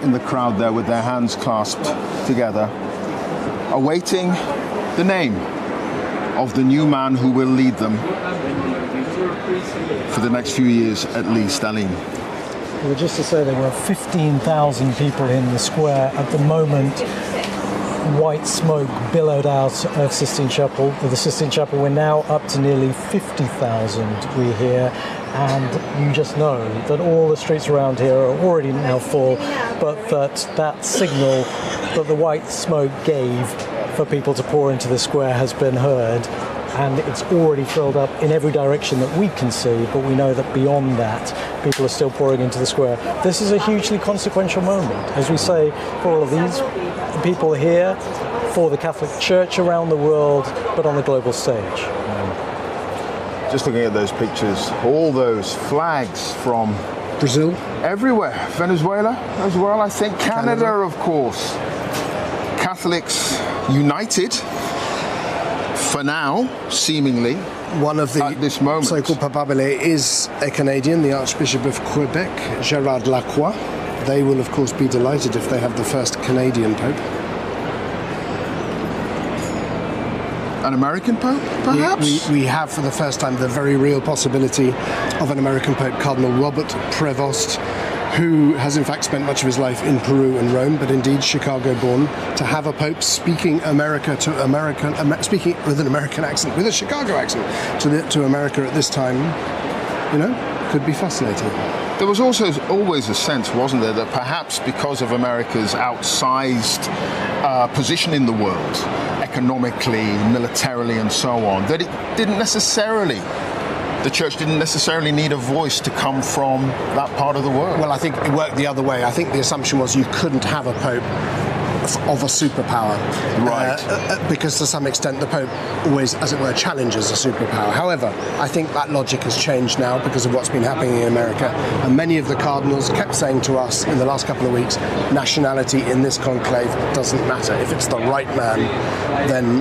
in the crowd there with their hands clasped together, awaiting the name of the new man who will lead them for the next few years at least. Alim. Well, just to say, there were 15,000 people in the square at the moment. White smoke billowed out of Sistine Chapel. The Sistine Chapel, we're now up to nearly 50,000 we hear, and you just know that all the streets around here are already now full, but that signal that the white smoke gave for people to pour into the square has been heard, and it's already filled up in every direction that we can see, but we know that beyond that, people are still pouring into the square. This is a hugely consequential moment, as we say, for all of these people here, for the Catholic Church around the world, but on the global stage. Just looking at those pictures, all those flags from Brazil, everywhere, Venezuela as well, I think, Canada. Of course. Catholics united, for now, seemingly, one of the at this moment. So-called papabile is a Canadian, the Archbishop of Quebec, Gérard Lacroix. They will, of course, be delighted if they have the first Canadian Pope. An American Pope, perhaps? We have, for the first time, the very real possibility of an American Pope, Cardinal Robert Prevost, who has in fact spent much of his life in Peru and Rome, but indeed Chicago-born. To have a Pope speaking America to American, speaking with an American accent, with a Chicago accent, to America at this time, could be fascinating. There was also always a sense, wasn't there, that perhaps because of America's outsized position in the world, economically, militarily, and so on, that the Church didn't necessarily need a voice to come from that part of the world. Well, I think it worked the other way. I think the assumption was you couldn't have a Pope of a superpower. Right. Because to some extent the Pope always, as it were, challenges a superpower. However, I think that logic has changed now because of what's been happening in America. And many of the cardinals kept saying to us in the last couple of weeks, nationality in this conclave doesn't matter. If it's the right man, then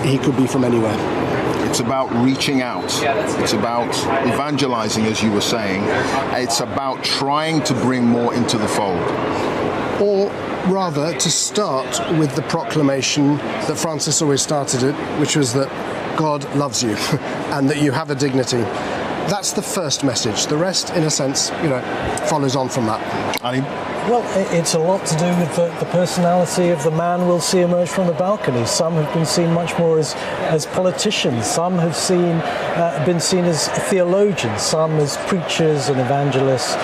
he could be from anywhere. It's about reaching out. It's about evangelizing, as you were saying. It's about trying to bring more into the fold. Or rather, to start with the proclamation that Francis always started it, which was that God loves you and that you have a dignity. That's the first message. The rest, in a sense, follows on from that. Ali? Well, it's a lot to do with the personality of the man we'll see emerge from the balcony. Some have been seen much more as politicians. Some have been seen as theologians. Some as preachers and evangelists.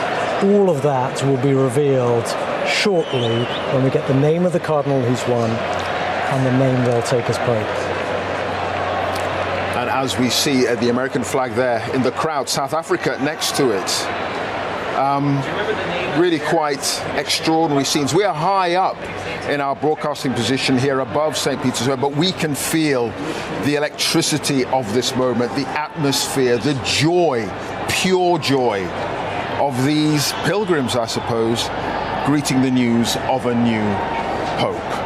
All of that will be revealed shortly when we get the name of the cardinal who's won and the name they'll take as Pope. And as we see the American flag there in the crowd, South Africa next to it. Really quite extraordinary scenes. We are high up in our broadcasting position here above St. Peter's Square, but we can feel the electricity of this moment, the atmosphere, the joy, pure joy of these pilgrims, I suppose, greeting the news of a new Pope.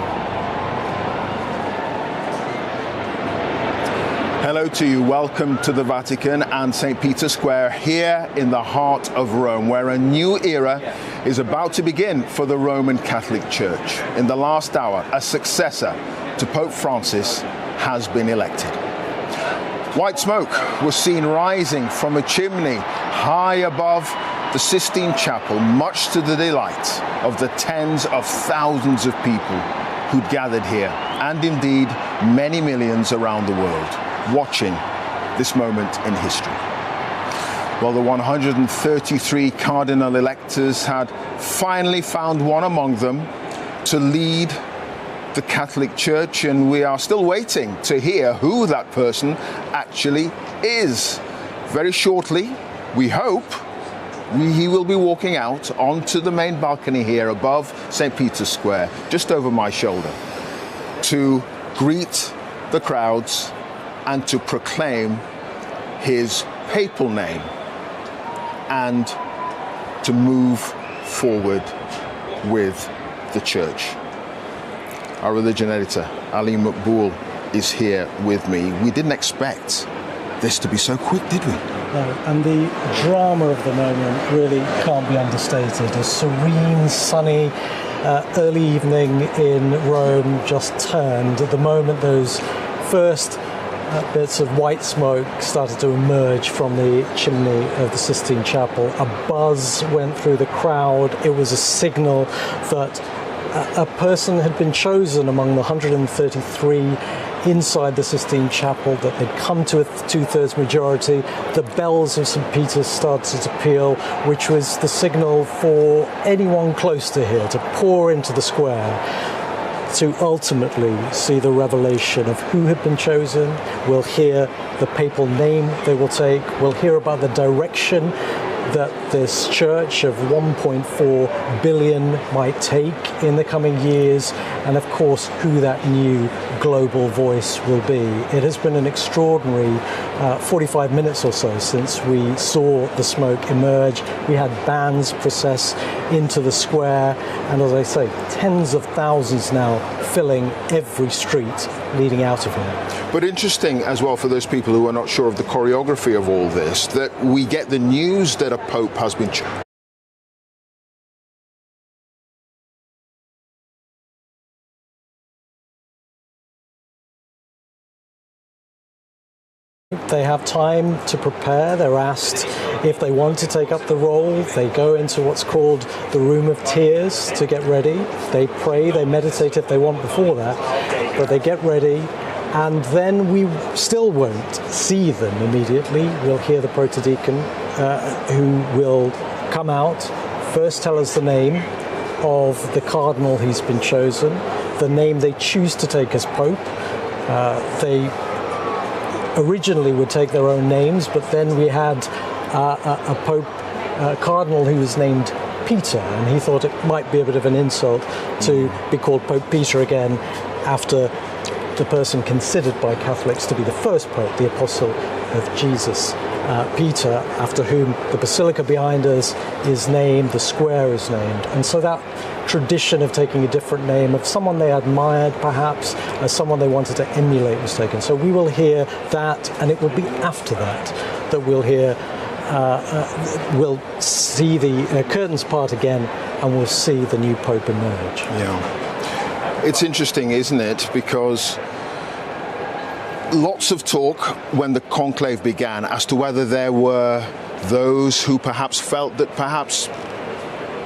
Hello to you. Welcome to the Vatican and St. Peter's Square here in the heart of Rome, where a new era is about to begin for the Roman Catholic Church. In the last hour, a successor to Pope Francis has been elected. White smoke was seen rising from a chimney high above the Sistine Chapel, much to the delight of the tens of thousands of people who'd gathered here, and indeed many millions around the world, watching this moment in history. Well, the 133 cardinal electors had finally found one among them to lead the Catholic Church, and we are still waiting to hear who that person actually is. Very shortly, we hope, he will be walking out onto the main balcony here above St. Peter's Square, just over my shoulder, to greet the crowds and to proclaim his papal name and to move forward with the church. Our religion editor, Alim Maqbool, is here with me. We didn't expect this to be so quick, did we? And the drama of the moment really can't be understated. A serene, sunny, early evening in Rome just turned at the moment those first bits of white smoke started to emerge from the chimney of the Sistine Chapel. A buzz went through the crowd. It was a signal that a person had been chosen among the 133 inside the Sistine Chapel, that they'd come to a two-thirds majority. The bells of St. Peter's started to peal, which was the signal for anyone close to here to pour into the square to ultimately see the revelation of who had been chosen. We'll hear the papal name they will take. We'll hear about the direction that this church of 1.4 billion might take in the coming years, and of course who that new global voice will be. It has been an extraordinary 45 minutes or so since we saw the smoke emerge. We had bands process into the square, and as I say, tens of thousands now filling every street leading out of here. But interesting as well for those people who are not sure of the choreography of all this, that we get the news that a pope has been chosen. They have time to prepare. They're asked if they want to take up the role. They go into what's called the Room of Tears to get ready. They pray, they meditate if they want before that, but they get ready. And then we still won't see them immediately. We'll hear the protodeacon who will come out, first tell us the name of the cardinal who's been chosen, the name they choose to take as pope. They originally would take their own names, but then we had a pope, cardinal who was named Peter, and he thought it might be a bit of an insult to be called Pope Peter again after the person considered by Catholics to be the first pope, the apostle of Jesus, Peter, after whom the basilica behind us is named, the square is named. And so that tradition of taking a different name, of someone they admired perhaps, as someone they wanted to emulate, was taken. So we will hear that, and it will be after that that we'll hear, we'll see the curtains part again, and we'll see the new pope emerge. Yeah. It's interesting, isn't it? Because lots of talk when the conclave began as to whether there were those who perhaps felt that perhaps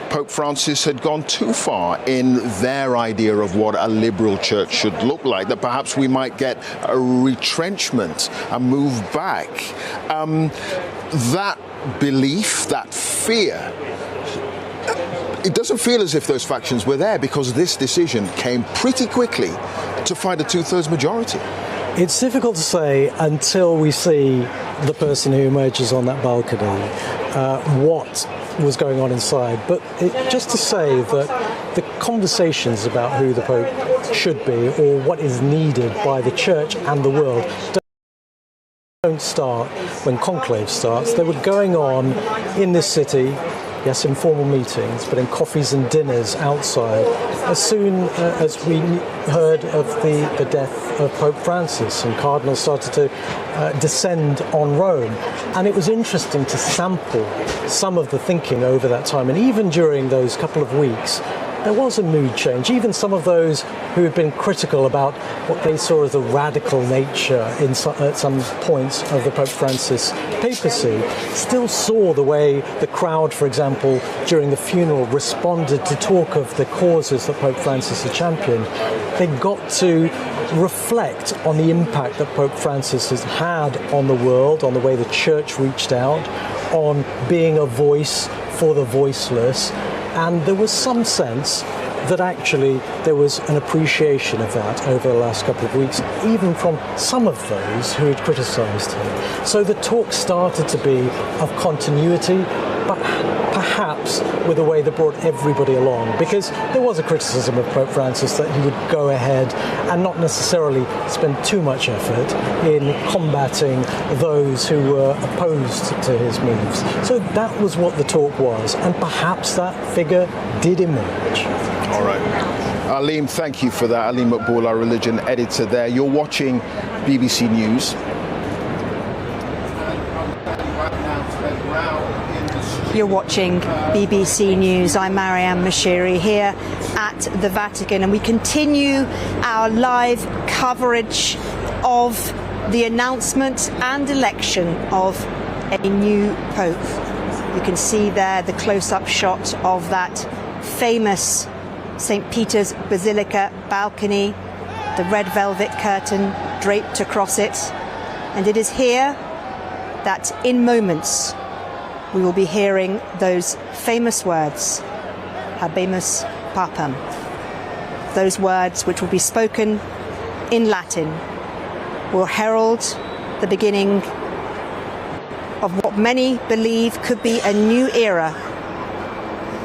Pope Francis had gone too far in their idea of what a liberal church should look like, that perhaps we might get a retrenchment, a move back. That belief, that fear, it doesn't feel as if those factions were there, because this decision came pretty quickly to find a two-thirds majority. It's difficult to say until we see the person who emerges on that balcony, what was going on inside. But just to say that the conversations about who the Pope should be, or what is needed by the Church and the world, don't start when conclave starts. They were going on in this city, yes, informal meetings, but in coffees and dinners outside, as soon as we heard of the death of Pope Francis, and cardinals started to descend on Rome. And it was interesting to sample some of the thinking over that time, and even during those couple of weeks, there was a mood change. Even some of those who had been critical about what they saw as the radical nature at some points of the Pope Francis papacy still saw the way the crowd, for example, during the funeral responded to talk of the causes that Pope Francis had championed. They got to reflect on the impact that Pope Francis has had on the world, on the way the Church reached out, on being a voice for the voiceless. And there was some sense that actually there was an appreciation of that over the last couple of weeks, even from some of those who had criticised him. So the talk started to be of continuity, but perhaps with a way that brought everybody along, because there was a criticism of Pope Francis that he would go ahead and not necessarily spend too much effort in combating those who were opposed to his moves. So that was what the talk was, and perhaps that figure did emerge. All right. Aleem, thank you for that. Aleem Maqbool, our religion editor there. You're watching BBC News. You're watching BBC News. I'm Marianne Mashiri here at the Vatican, and we continue our live coverage of the announcement and election of a new Pope. You can see there the close-up shot of that famous St. Peter's Basilica balcony, the red velvet curtain draped across it. And it is here that in moments we will be hearing those famous words, Habemus Papam. Those words, which will be spoken in Latin, will herald the beginning of what many believe could be a new era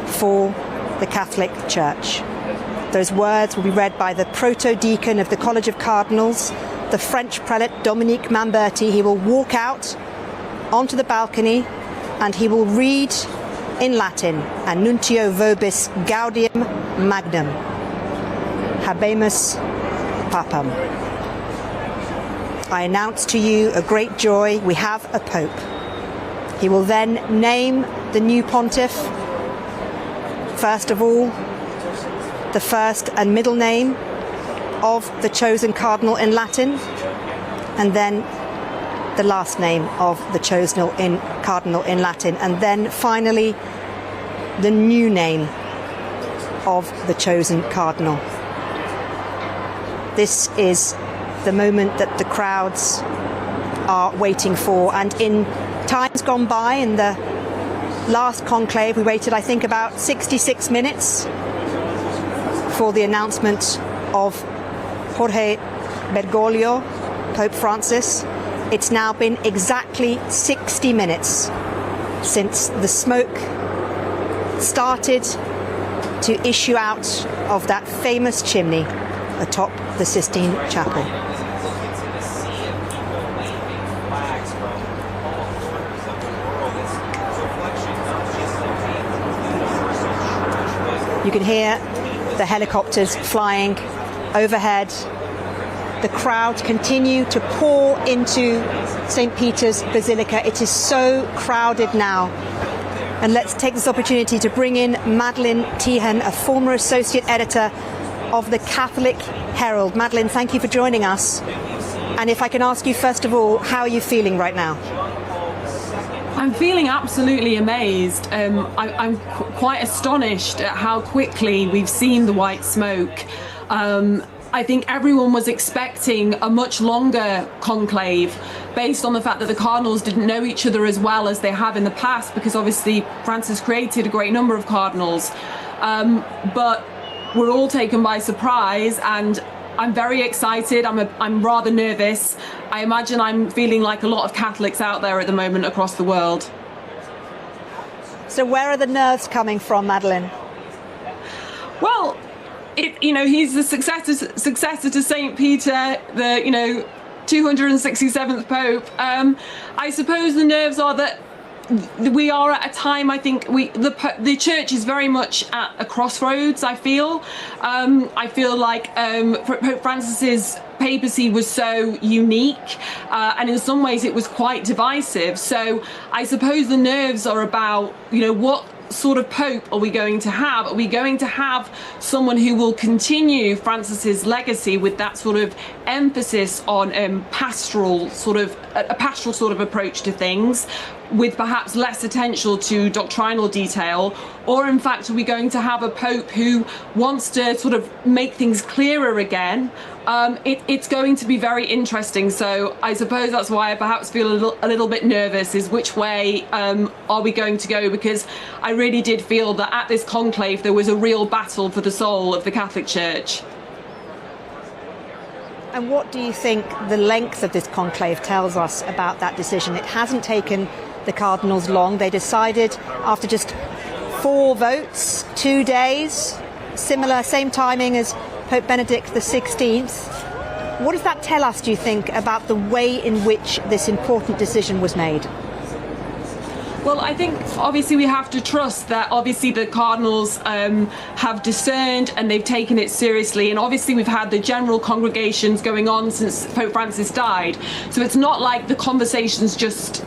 for the Catholic Church. Those words will be read by the proto-deacon of the College of Cardinals, the French prelate Dominique Mamberti. He will walk out onto the balcony and he will read in Latin, Annuntio vobis gaudium magnum, Habemus Papam. I announce to you a great joy, we have a Pope. He will then name the new pontiff, first of all, the first and middle name of the chosen cardinal in Latin, and then the last name of the chosen cardinal in Latin, and then finally the new name of the chosen cardinal. This is the moment that the crowds are waiting for, and in times gone by, in the last conclave, we waited, I think, about 66 minutes for the announcement of Jorge Bergoglio, Pope Francis. It's now been exactly 60 minutes since the smoke started to issue out of that famous chimney atop the Sistine Chapel. You can hear the helicopters flying overhead. The crowds continue to pour into St. Peter's Basilica. It is so crowded now. And let's take this opportunity to bring in Madeleine Teehan, a former associate editor of the Catholic Herald. Madeleine, thank you for joining us. And if I can ask you, first of all, how are you feeling right now? I'm feeling absolutely amazed. I'm quite astonished at how quickly we've seen the white smoke. I think everyone was expecting a much longer conclave based on the fact that the cardinals didn't know each other as well as they have in the past, because obviously Francis created a great number of cardinals. But we're all taken by surprise, and I'm very excited. I'm rather nervous. I imagine I'm feeling like a lot of Catholics out there at the moment across the world. So where are the nerves coming from, Madeleine? Well, he's the successor to St. Peter, the 267th Pope. I suppose the nerves are that we are at a time, I think the church is very much at a crossroads. I feel like Pope Francis's papacy was so unique, and in some ways it was quite divisive. So I suppose the nerves are about, what sort of Pope are we going to have? Are we going to have someone who will continue Francis's legacy with that sort of emphasis on a pastoral sort of approach to things, with perhaps less attention to doctrinal detail? Or in fact, are we going to have a Pope who wants to sort of make things clearer again? It's going to be very interesting. So I suppose that's why I perhaps feel a little bit nervous, is which way are we going to go? Because I really did feel that at this conclave there was a real battle for the soul of the Catholic Church. And what do you think the length of this conclave tells us about that decision? It hasn't taken the cardinals long. They decided after just 4 votes, 2 days, same timing as Pope Benedict XVI. What does that tell us, do you think, about the way in which this important decision was made? Well, I think obviously we have to trust that obviously the Cardinals have discerned and they've taken it seriously. And obviously we've had the general congregations going on since Pope Francis died. So it's not like the conversations just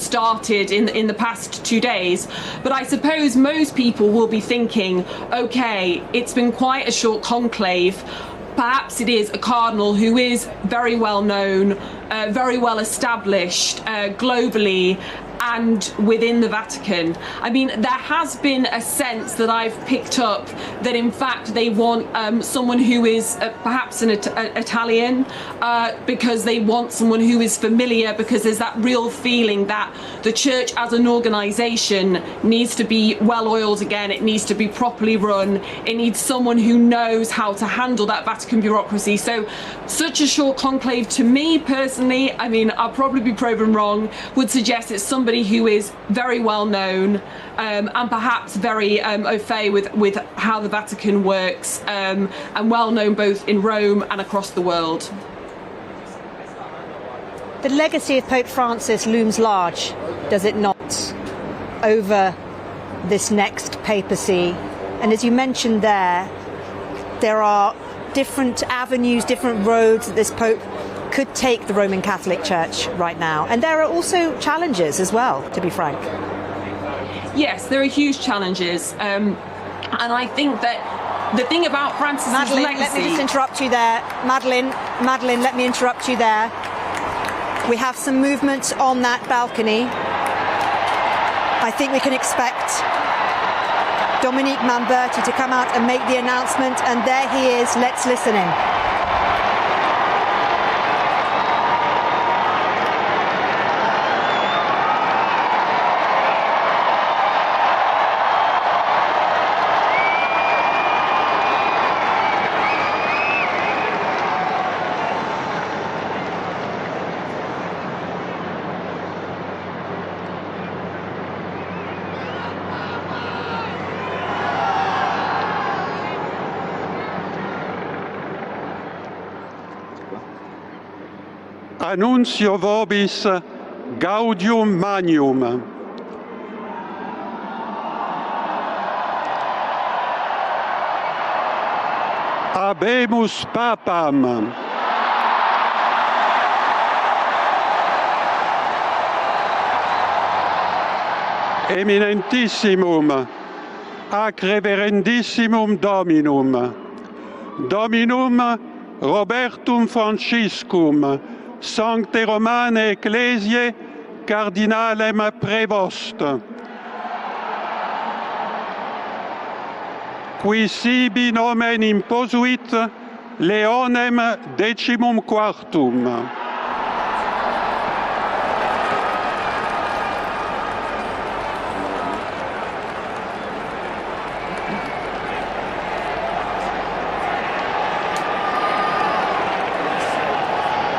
started in the past 2 days. But I suppose most people will be thinking, okay, it's been quite a short conclave. Perhaps it is a cardinal who is very well known, very well established globally and within the Vatican. I mean, there has been a sense that I've picked up that in fact they want someone who is perhaps an Italian because they want someone who is familiar, because there's that real feeling that the church as an organisation needs to be well oiled again, it needs to be properly run, it needs someone who knows how to handle that Vatican bureaucracy. So such a short conclave, to me personally, I mean, I'll probably be proven wrong, would suggest it's somebody who is very well known and perhaps very au fait with how the Vatican works and well known both in Rome and across the world. The legacy of Pope Francis looms large, does it not, over this next papacy? And as you mentioned there are different avenues, different roads that this Pope could take the Roman Catholic Church right now. And there are also challenges as well, to be frank. Yes, there are huge challenges. And I think that the thing about Francis's Madeleine, legacy... let me just interrupt you there. Madeleine, let me interrupt you there. We have some movement on that balcony. I think we can expect Dominique Mamberti to come out and make the announcement. And there he is. Let's listen in. Annuncio vobis gaudium magnum. Habemus papam. Eminentissimum, ac reverendissimum Dominum, Dominum Robertum Franciscum, Sancte Romane Ecclesiae Cardinalem Prevost, qui sibi nomen imposuit Leonem decimum quartum.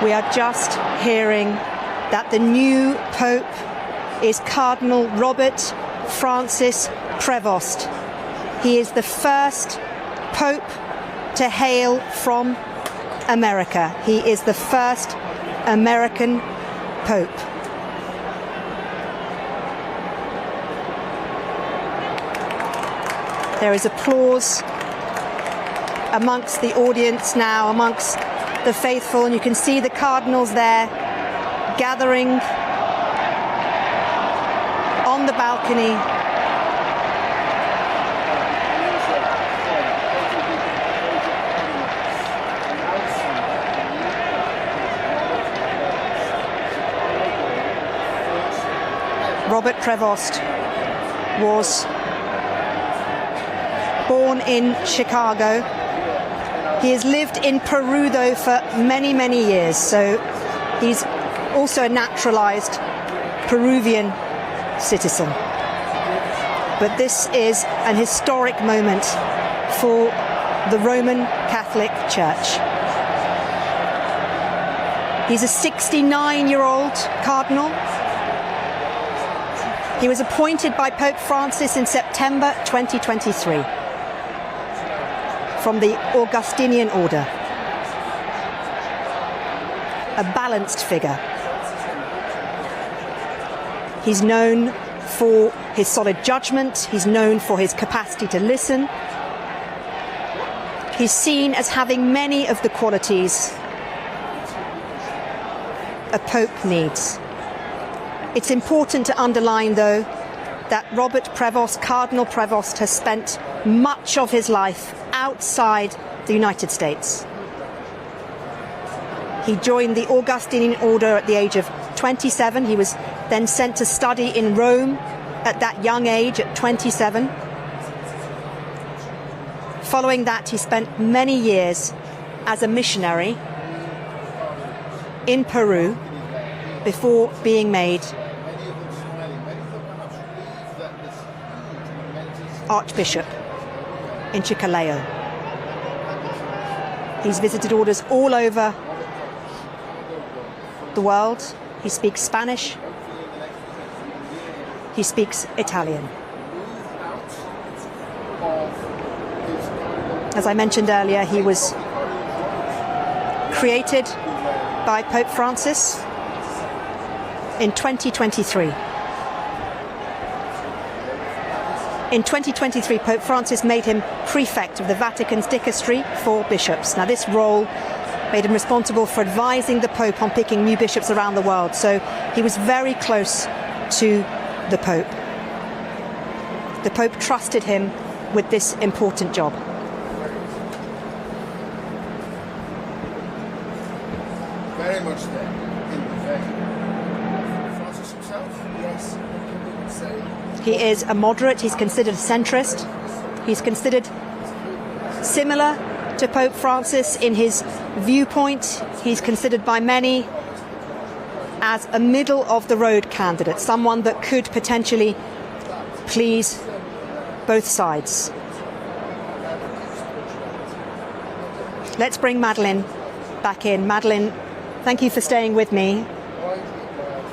We are just hearing that the new Pope is Cardinal Robert Francis Prevost. He is the first Pope to hail from America. He is the first American Pope. There is applause amongst the audience now, amongst the faithful, and you can see the cardinals there gathering on the balcony. Robert Prevost was born in Chicago. He has lived in Peru, though, for many, many years, so he's also a naturalized Peruvian citizen. But this is an historic moment for the Roman Catholic Church. He's a 69-year-old cardinal. He was appointed by Pope Francis in September 2023. From the Augustinian order. A balanced figure. He's known for his solid judgment. He's known for his capacity to listen. He's seen as having many of the qualities a pope needs. It's important to underline, though, that Robert Prevost, Cardinal Prevost, has spent much of his life outside the United States. He joined the Augustinian order at the age of 27. He was then sent to study in Rome at that young age, at 27. Following that, he spent many years as a missionary in Peru before being made Archbishop in Chiclayo. He's visited orders all over the world. He speaks Spanish. He speaks Italian. As I mentioned earlier, he was created by Pope Francis in 2023. In 2023, Pope Francis made him prefect of the Vatican's dicastery for bishops. Now, this role made him responsible for advising the Pope on picking new bishops around the world. So he was very close to the Pope. The Pope trusted him with this important job. Very much there in the vein. Francis himself, yes, what would say? He is a moderate. He's considered a centrist. He's considered similar to Pope Francis in his viewpoint. He's considered by many as a middle-of-the-road candidate, someone that could potentially please both sides. Let's bring Madeleine back in. Madeleine, thank you for staying with me.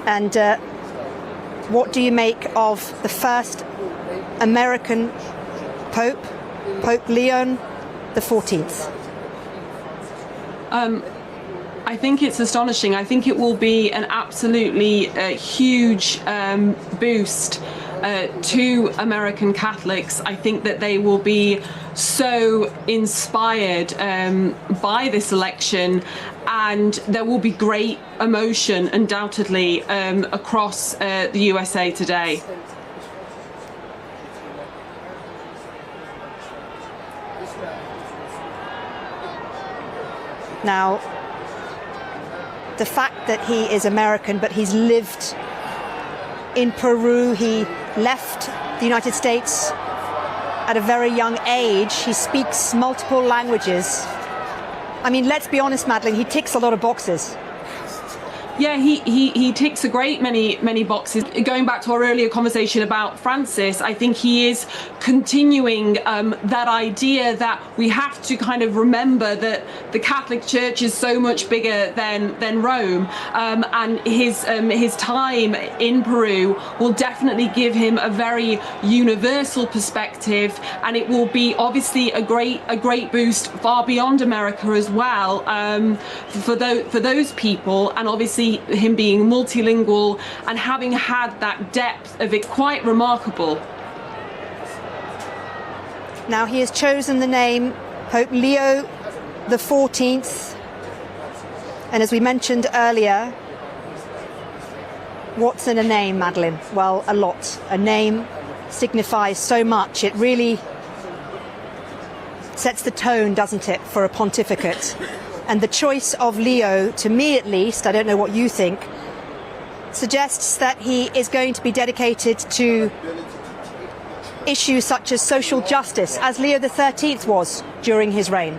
And what do you make of the first American Pope, Pope Leon XIV? I think it's astonishing. I think it will be an absolutely huge boost to American Catholics. I think that they will be so inspired by this election, and there will be great emotion, undoubtedly, across the USA today. Now, the fact that he is American, but he's lived in Peru, he left the United States at a very young age. He speaks multiple languages. I mean, let's be honest, Madeleine, he ticks a lot of boxes. Yeah, he ticks a great many boxes. Going back to our earlier conversation about Francis, I think he is continuing that idea that we have to kind of remember that the Catholic Church is so much bigger than Rome, and his time in Peru will definitely give him a very universal perspective, and it will be obviously a great boost far beyond America as well, for those people, and obviously him being multilingual and having had that depth of it, quite remarkable. Now, he has chosen the name Pope Leo XIV, and as we mentioned earlier, what's in a name, Madeleine? Well, a lot. A name signifies so much. It really sets the tone, doesn't it, for a pontificate. And the choice of Leo, to me at least, I don't know what you think, suggests that he is going to be dedicated to issues such as social justice, as Leo XIII was during his reign.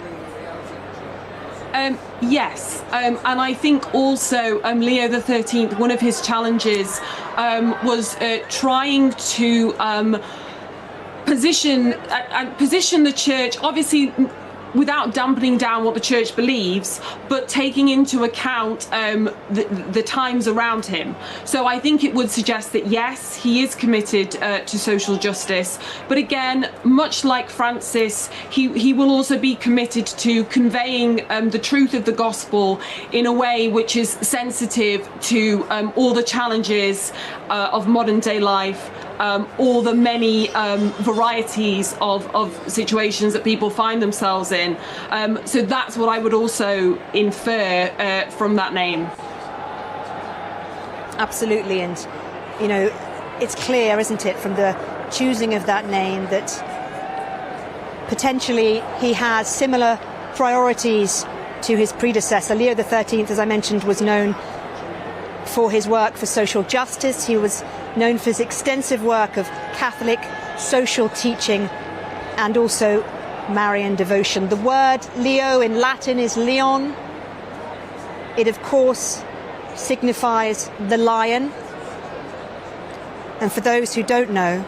Yes, and I think also Leo XIII, one of his challenges was trying to position the church, obviously without dampening down what the church believes, but taking into account the times around him. So I think it would suggest that yes, he is committed to social justice, but again, much like Francis, he will also be committed to conveying the truth of the gospel in a way which is sensitive to all the challenges of modern day life, all the many varieties of situations that people find themselves in. So that's what I would also infer from that name. Absolutely, and you know, it's clear, isn't it, from the choosing of that name that potentially he has similar priorities to his predecessor. Leo XIII, as I mentioned, was known for his work for social justice. He was known for his extensive work of Catholic social teaching and also Marian devotion. The word Leo in Latin is leon. It, of course, signifies the lion. And for those who don't know,